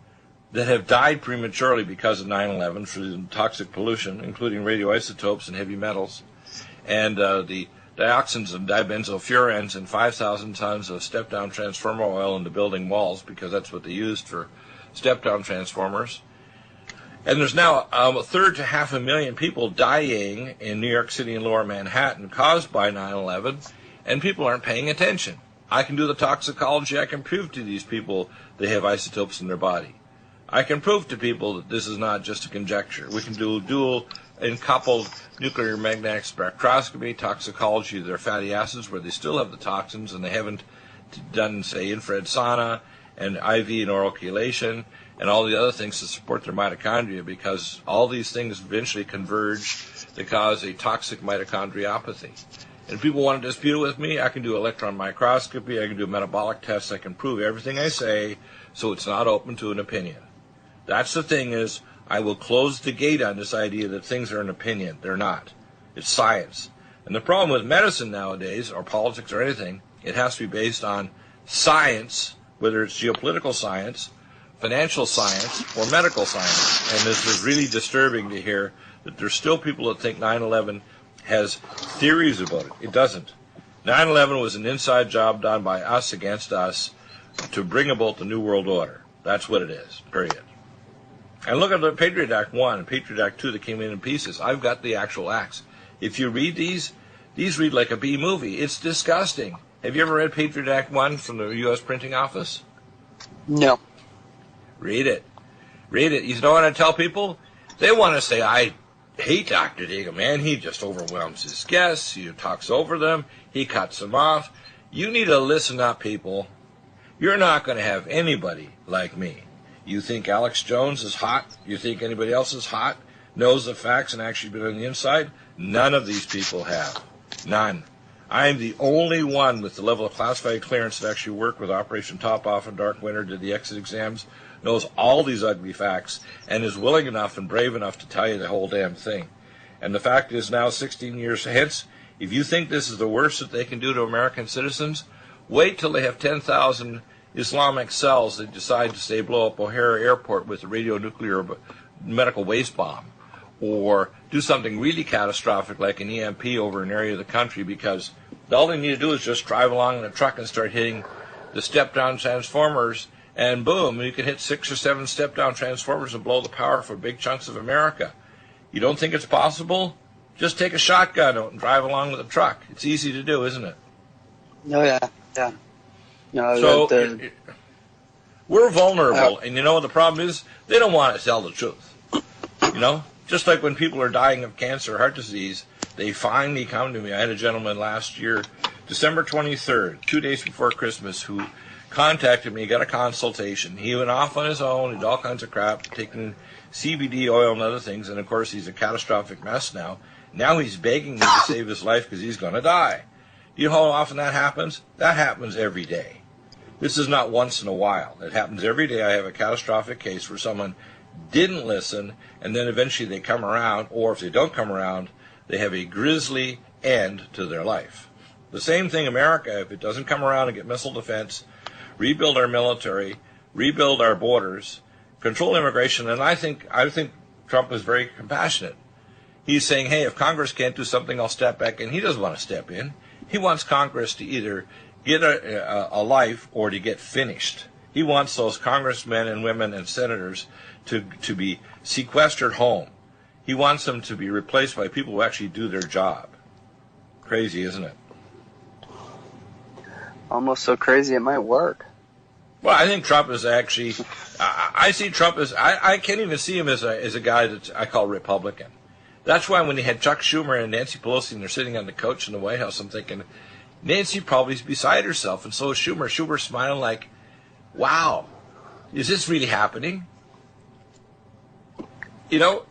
that have died prematurely because of 9/11 through toxic pollution, including radioisotopes and heavy metals, and the dioxins and dibenzofurans, and 5,000 tons of step-down transformer oil into building walls, because that's what they used for step-down transformers. And there's now a third to 500,000 people dying in New York City and Lower Manhattan caused by 9/11, and people aren't paying attention. I can do the toxicology. I can prove to these people they have isotopes in their body. I can prove to people that this is not just a conjecture. We can do dual and coupled nuclear magnetic spectroscopy, toxicology of their fatty acids where they still have the toxins and they haven't done, say, infrared sauna and IV and oral chelation and all the other things to support their mitochondria, because all these things eventually converge to cause a toxic mitochondriopathy. And if people want to dispute it with me, I can do electron microscopy, I can do metabolic tests, I can prove everything I say, so it's not open to an opinion. That's the thing is, I will close the gate on this idea that things are an opinion. They're not. It's science. And the problem with medicine nowadays, or politics or anything, it has to be based on science, whether it's geopolitical science, financial science, or medical science. And this is really disturbing to hear that there's still people that think 9/11 has theories about it. It doesn't. 9/11 was an inside job done by us against us to bring about the New World Order. That's what it is, period. And look at the Patriot Act 1 and Patriot Act 2 that came in pieces. I've got the actual acts. If you read these read like a B movie. It's disgusting. Have you ever read Patriot Act 1 from the U.S. Printing Office? No. Read it. Read it. You know what I tell people? They want to say, I hate Dr. Deagle, man. He just overwhelms his guests. He talks over them. He cuts them off. You need to listen up, people. You're not going to have anybody like me. You think Alex Jones is hot? You think anybody else is hot? Knows the facts and actually been on the inside? None of these people have. None. I am the only one with the level of classified clearance that actually worked with Operation Top Off and Dark Winter, did the exit exams, knows all these ugly facts, and is willing enough and brave enough to tell you the whole damn thing. And the fact is now, 16 years hence, if you think this is the worst that they can do to American citizens, wait till they have 10,000 Islamic cells that decide to, say, blow up O'Hare Airport with a radionuclear medical waste bomb, or do something really catastrophic like an EMP over an area of the country, because all they need to do is just drive along in a truck and start hitting the step-down transformers, and boom, you can hit 6 or 7 step-down transformers and blow the power for big chunks of America. You don't think it's possible? Just take a shotgun out and drive along with a truck. It's easy to do, isn't it? Oh, yeah. Yeah. No, So we're vulnerable, and you know what the problem is? They don't want to tell the truth. You know, just like when people are dying of cancer or heart disease, they finally come to me. I had a gentleman last year, December 23rd, 2 days before Christmas, who contacted me, got a consultation. He went off on his own, did all kinds of crap, taking CBD oil and other things, and of course he's a catastrophic mess now. Now he's begging me to save his life because he's going to die. You know how often that happens? That happens every day. This is not once in a while. It happens every day. I have a catastrophic case where someone didn't listen, and then eventually they come around, or if they don't come around, they have a grisly end to their life. The same thing America, if it doesn't come around and get missile defense, rebuild our military, rebuild our borders, control immigration, and I think Trump is very compassionate. He's saying, hey, if Congress can't do something, I'll step back in. He doesn't want to step in. He wants Congress to either get a life or to get finished. He wants those congressmen and women and senators to be sequestered home. He wants them to be replaced by people who actually do their job. Crazy, isn't it? Almost so crazy it might work. Well, I think Trump is actually, I see Trump as, I can't even see him as a guy that I call Republican. That's why when he had Chuck Schumer and Nancy Pelosi and they're sitting on the couch in the White House, I'm thinking, Nancy probably is beside herself, and so is Schumer. Schumer's smiling like, wow, is this really happening? You know,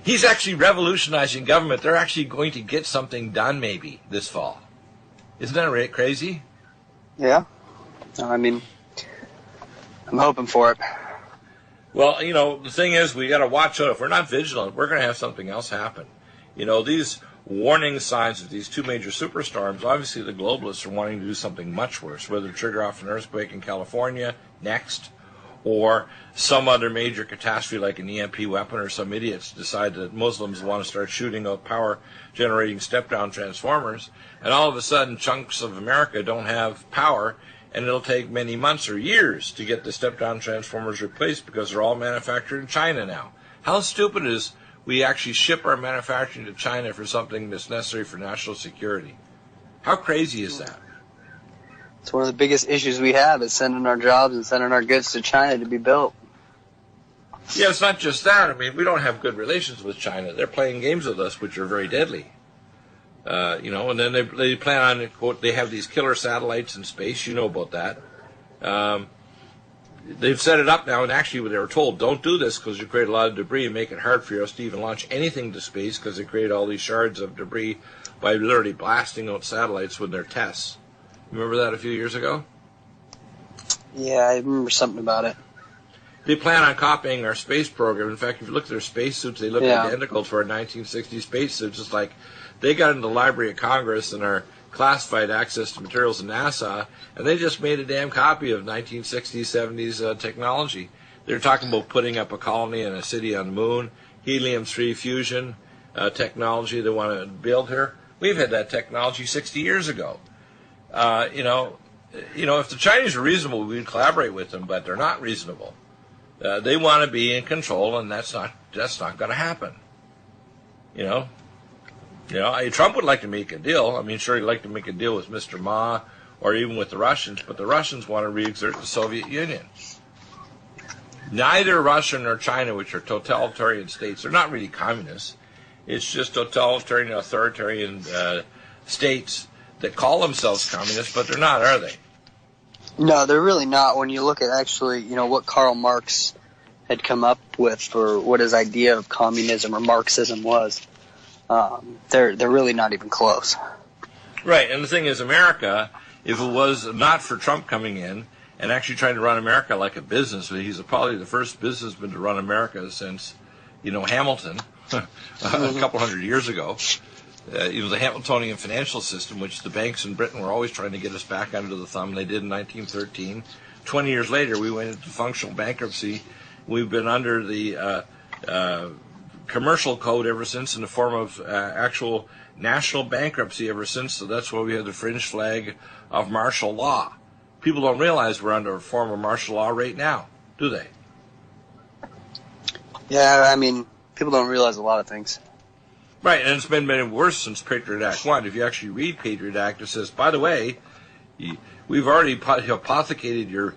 he's actually revolutionizing government. They're actually going to get something done maybe this fall. Isn't that crazy? Yeah. I mean, I'm hoping for it. Well, the thing is, we got to watch out. If we're not vigilant, we're going to have something else happen. These warning signs of these two major superstorms, obviously the globalists are wanting to do something much worse, whether trigger off an earthquake in California next, or some other major catastrophe like an EMP weapon, or some idiots decide that Muslims want to start shooting out power-generating step-down transformers, and all of a sudden chunks of America don't have power, and it'll take many months or years to get the step-down transformers replaced because they're all manufactured in China now. How stupid is we actually ship our manufacturing to China for something that's necessary for national security? How crazy is that? It's one of the biggest issues we have is sending our jobs and sending our goods to China to be built. Yeah, it's not just that. I mean, we don't have good relations with China. They're playing games with us, which are very deadly. And then they plan on, quote, they have these killer satellites in space. You know about that. They've set it up now, and actually they were told, don't do this because you create a lot of debris and make it hard for us to even launch anything to space because they create all these shards of debris by literally blasting out satellites with their tests. Remember that a few years ago? Yeah, I remember something about it. They plan on copying our space program. In fact, if you look at their spacesuits, they look identical to our 1960 spacesuits. It's like they got into the Library of Congress and our classified access to materials in NASA, and they just made a damn copy of 1960s, 70s technology. They're talking about putting up a colony and a city on the moon, helium-3 fusion technology they want to build here. We've had that technology 60 years ago. If the Chinese are reasonable, we'd collaborate with them, but they're not reasonable. They want to be in control, and that's not going to happen. Trump would like to make a deal. I mean, sure, he'd like to make a deal with Mr. Ma or even with the Russians, but the Russians want to re-exert the Soviet Union. Neither Russia nor China, which are totalitarian states, they're not really communists. It's just totalitarian, authoritarian states that call themselves communists, but they're not, are they? No, they're really not. When you look at actually, what Karl Marx had come up with for what his idea of communism or Marxism was, they're really not even close. Right, and the thing is, America, if it was not for Trump coming in and actually trying to run America like a business, he's probably the first businessman to run America since, Hamilton, a couple hundred years ago. The Hamiltonian financial system, which the banks in Britain were always trying to get us back under the thumb. They did in 1913. 20 years later, we went into functional bankruptcy. We've been under the commercial code ever since in the form of actual national bankruptcy ever since. So that's why we have the fringe flag of martial law. People don't realize we're under a form of martial law right now, do they? Yeah, I mean, people don't realize a lot of things. Right, and it's been made worse since Patriot Act 1. If you actually read Patriot Act, it says, by the way, we've already hypothecated your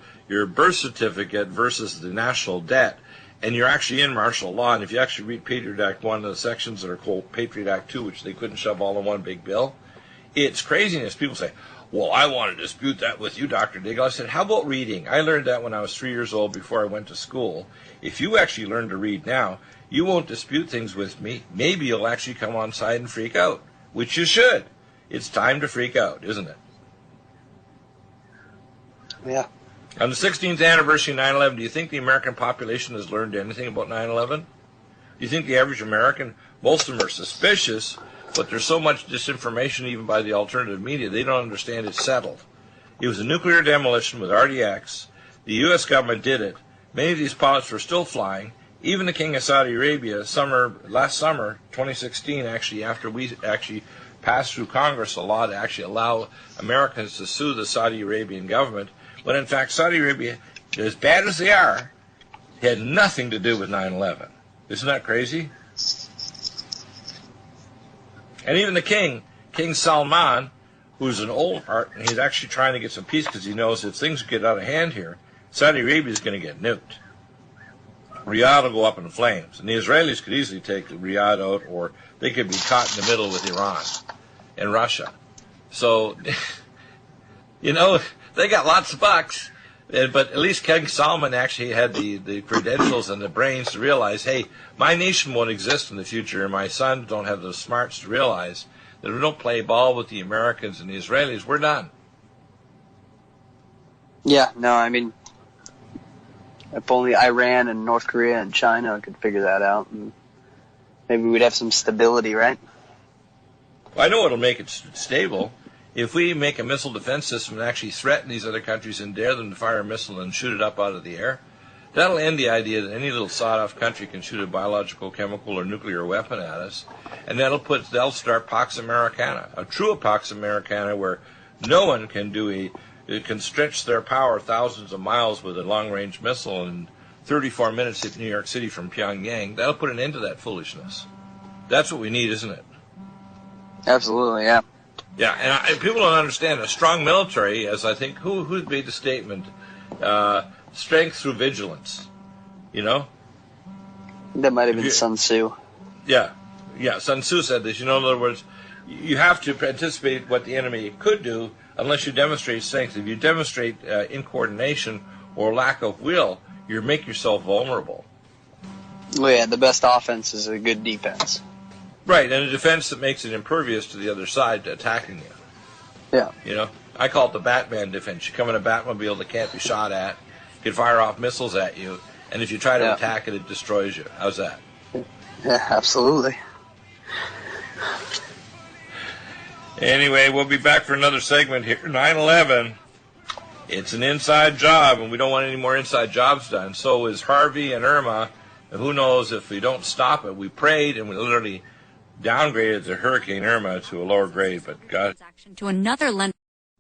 birth certificate versus the national debt, and you're actually in martial law. And if you actually read Patriot Act 1, the sections that are called Patriot Act 2, which they couldn't shove all in one big bill, it's craziness. People say, well, I want to dispute that with you, Dr. Deagle. I said, how about reading? I learned that when I was 3 years old before I went to school. If you actually learn to read now, you won't dispute things with me. Maybe you'll actually come on side and freak out, which you should. It's time to freak out, isn't it? Yeah. On the 16th anniversary of 9/11, do you think the American population has learned anything about 9/11? Do you think the average American, most of them are suspicious, but there's so much disinformation even by the alternative media, they don't understand it's settled. It was a nuclear demolition with RDX. The U.S. government did it. Many of these pilots were still flying. Even the King of Saudi Arabia, last summer, 2016, actually, after we actually passed through Congress a law to actually allow Americans to sue the Saudi Arabian government, when in fact Saudi Arabia, as bad as they are, had nothing to do with 9/11. Isn't that crazy? And even the King Salman, who's an old part, and he's actually trying to get some peace because he knows if things get out of hand here, Saudi Arabia is going to get nuked. Riyadh will go up in flames. And the Israelis could easily take Riyadh out, or they could be caught in the middle with Iran and Russia. So, they got lots of bucks. But at least King Solomon actually had the credentials and the brains to realize, hey, my nation won't exist in the future, and my sons don't have the smarts to realize that if we don't play ball with the Americans and the Israelis, we're done. Yeah, no, I mean, If only Iran and North Korea and China could figure that out, and maybe we'd have some stability, right? Well, I know it'll make it stable. If we make a missile defense system and actually threaten these other countries and dare them to fire a missile and shoot it up out of the air, that'll end the idea that any little sawed-off country can shoot a biological, chemical, or nuclear weapon at us, and they'll start Pax Americana, a true Pax Americana where no one can can stretch their power thousands of miles with a long-range missile in 34 minutes hit New York City from Pyongyang. That'll put an end to that foolishness. That's what we need, isn't it? Absolutely, yeah. Yeah, and people don't understand a strong military, as I think, who made the statement, strength through vigilance, you know? That might have been Sun Tzu. Yeah, Sun Tzu said this. In other words, you have to anticipate what the enemy could do unless you demonstrate strength. If you demonstrate incoordination or lack of will, you make yourself vulnerable. Well, yeah, the best offense is a good defense. Right, and a defense that makes it impervious to the other side attacking you. Yeah. You know, I call it the Batman defense. You come in a Batmobile that can't be shot at, can fire off missiles at you, and if you try to attack it, it destroys you. How's that? Yeah, absolutely. Anyway, we'll be back for another segment here. 9/11. It's an inside job, and we don't want any more inside jobs done. So is Harvey and Irma. And who knows if we don't stop it? We prayed, and we literally downgraded the Hurricane Irma to a lower grade. But God. To another lender.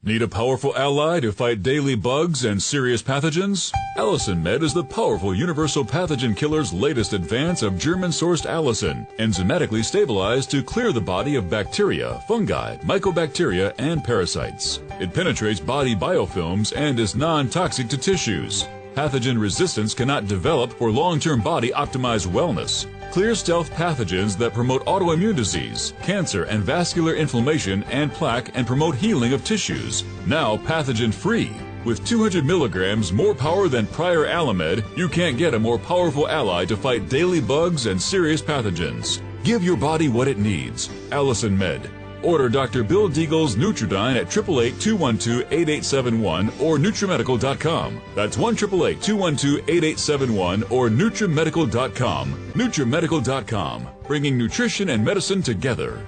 Need a powerful ally to fight daily bugs and serious pathogens? Allison Med is the powerful universal pathogen killer's latest advance of German-sourced allicin, enzymatically stabilized to clear the body of bacteria, fungi, mycobacteria, and parasites. It penetrates body biofilms and is non-toxic to tissues. Pathogen resistance cannot develop for long-term body-optimized wellness. Clear stealth pathogens that promote autoimmune disease, cancer and vascular inflammation and plaque and promote healing of tissues. Now pathogen-free. With 200 milligrams more power than prior Alamed, you can't get a more powerful ally to fight daily bugs and serious pathogens. Give your body what it needs. Allison Med. Order Dr. Bill Deagle's Nutridyne at 888-212-8871 or NutriMedical.com. That's 1-888-212-8871 or NutriMedical.com. NutriMedical.com, bringing nutrition and medicine together.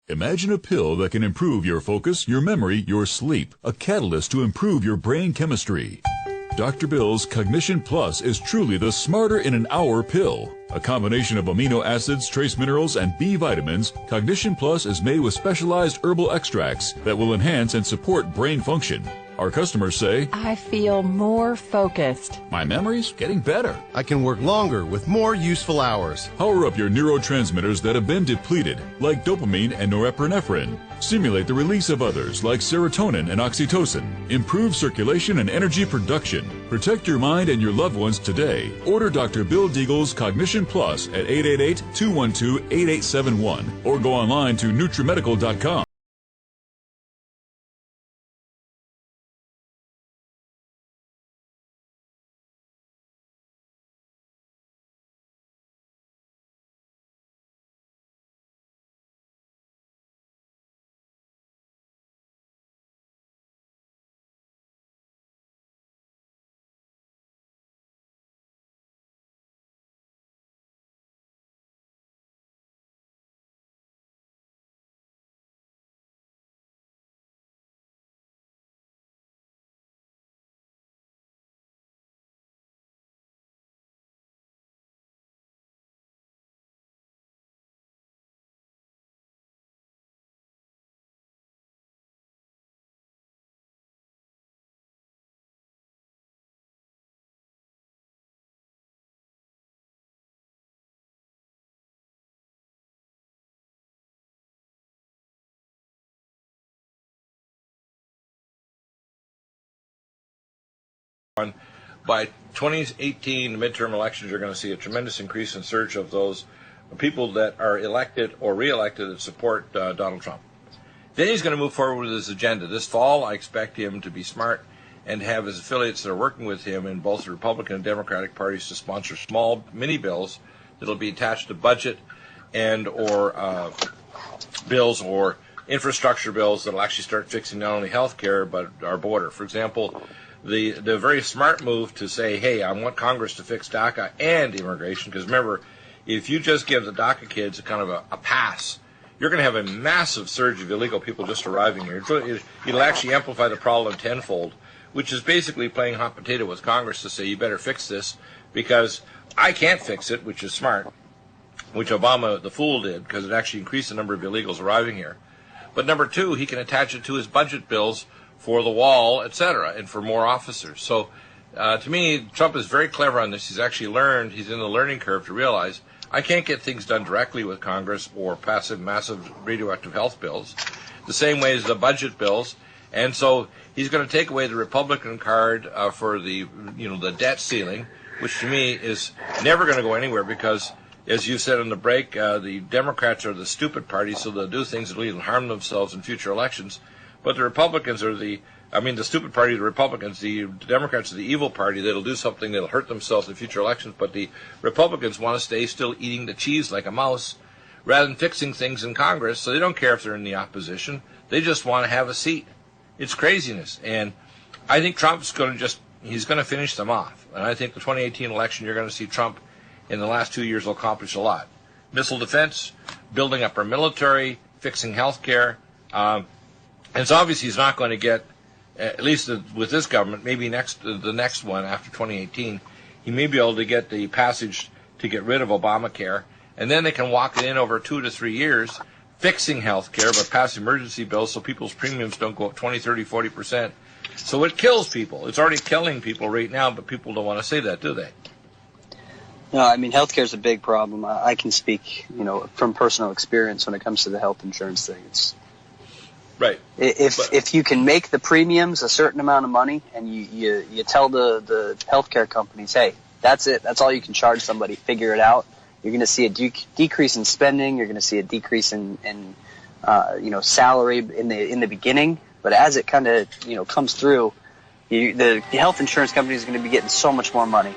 Imagine a pill that can improve your focus, your memory, your sleep. A catalyst to improve your brain chemistry. Dr. Bill's Cognition Plus is truly the smarter in an hour pill. A combination of amino acids, trace minerals, and B vitamins, Cognition Plus is made with specialized herbal extracts that will enhance and support brain function. Our customers say, I feel more focused. My memory's getting better. I can work longer with more useful hours. Power up your neurotransmitters that have been depleted, like dopamine and norepinephrine. Stimulate the release of others, like serotonin and oxytocin. Improve circulation and energy production. Protect your mind and your loved ones today. Order Dr. Bill Deagle's Cognition Plus at 888-212-8871 or go online to NutriMedical.com. By 2018 midterm elections, you're going to see a tremendous increase in surge of those people that are elected or re-elected that support Donald Trump. Then he's going to move forward with his agenda. This fall, I expect him to be smart and have his affiliates that are working with him in both the Republican and Democratic parties to sponsor small mini bills that will be attached to budget and or bills or infrastructure bills that will actually start fixing not only health care but our border. For example, the very smart move to say, hey, I want Congress to fix DACA and immigration, because remember, if you just give the DACA kids a kind of a pass, you're going to have a massive surge of illegal people just arriving here. It'll actually amplify the problem tenfold, which is basically playing hot potato with Congress to say, you better fix this, because I can't fix it, which is smart, which Obama, the fool, did, because it actually increased the number of illegals arriving here. But number two, he can attach it to his budget bills for the wall, etc., and for more officers. So to me, Trump is very clever on this. He's actually learned, he's in the learning curve to realize, I can't get things done directly with Congress or passive massive radioactive health bills, the same way as the budget bills. And so he's going to take away the Republican card for the debt ceiling, which to me is never going to go anywhere, because, as you said in the break, the Democrats are the stupid party, so they'll do things that will even harm themselves in future elections. But the Republicans are the stupid party, the Republicans. The Democrats are the evil party. That'll do something that'll hurt themselves in future elections. But the Republicans want to stay still eating the cheese like a mouse rather than fixing things in Congress. So they don't care if they're in the opposition. They just want to have a seat. It's craziness. And I think Trump's going to he's going to finish them off. And I think the 2018 election, you're going to see Trump in the last 2 years will accomplish a lot. Missile defense, building up our military, fixing health care. And it's obvious he's not going to get, at least with this government, maybe the next one after 2018, he may be able to get the passage to get rid of Obamacare, and then they can walk it in over 2 to 3 years, fixing health care, but pass emergency bills so people's premiums don't go up 20, 30, 40%. So it kills people. It's already killing people right now, but people don't want to say that, do they? No, I mean, healthcare is a big problem. I can speak, from personal experience when it comes to the health insurance thing. It's right. If you can make the premiums a certain amount of money, and you tell the healthcare companies, hey, that's it, that's all you can charge somebody, figure it out, you're going to see a decrease in spending. You're going to see a decrease in salary in the beginning. But as it kind of comes through, the health insurance company is going to be getting so much more money.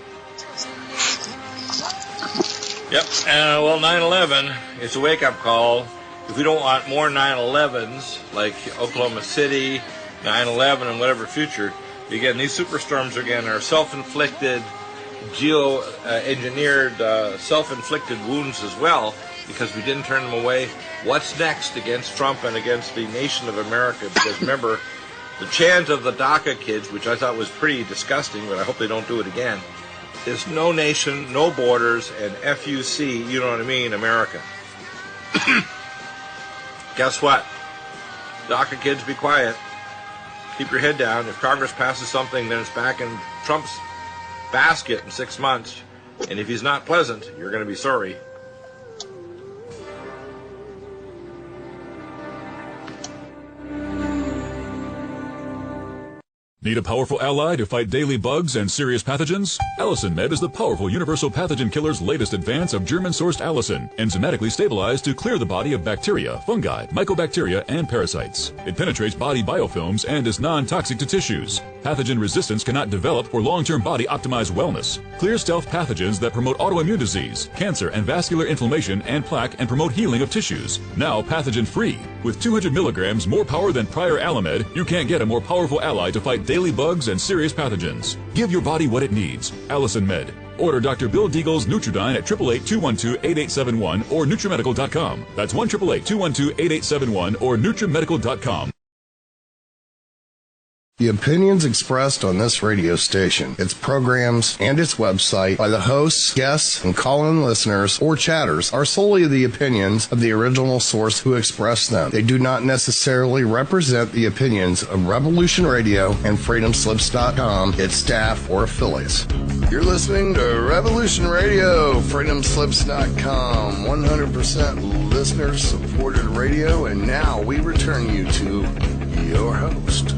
Yep. Well, 9/11, it's a wake-up call. If we don't want more 9/11s, like Oklahoma City, 9/11, and whatever future, again, these superstorms are self-inflicted, geo-engineered, self-inflicted wounds as well, because we didn't turn them away. What's next against Trump and against the nation of America? Because remember, the chant of the DACA kids, which I thought was pretty disgusting, but I hope they don't do it again, is no nation, no borders, and FUC, you know what I mean, America. Guess what? DACA kids, be quiet. Keep your head down. If Congress passes something, then it's back in Trump's basket in 6 months. And if he's not pleasant, you're going to be sorry. Need a powerful ally to fight daily bugs and serious pathogens? Allicin Med is the powerful universal pathogen killer's latest advance of German-sourced allicin, enzymatically stabilized to clear the body of bacteria, fungi, mycobacteria, and parasites. It penetrates body biofilms and is non-toxic to tissues. Pathogen resistance cannot develop for long-term body-optimized wellness. Clear stealth pathogens that promote autoimmune disease, cancer, and vascular inflammation and plaque, and promote healing of tissues. Now pathogen-free. With 200 milligrams more power than prior Alamed, you can't get a more powerful ally to fight daily bugs and serious pathogens. Give your body what it needs. Allicin Med. Order Dr. Bill Deagle's Nutridyne at 888-212-8871 or NutriMedical.com. That's 1-888-212-8871 or NutriMedical.com. The opinions expressed on this radio station, its programs, and its website by the hosts, guests, and call-in listeners or chatters are solely the opinions of the original source who expressed them. They do not necessarily represent the opinions of Revolution Radio and FreedomSlips.com, its staff, or affiliates. You're listening to Revolution Radio, FreedomSlips.com, 100% listener-supported radio, and now we return you to your host.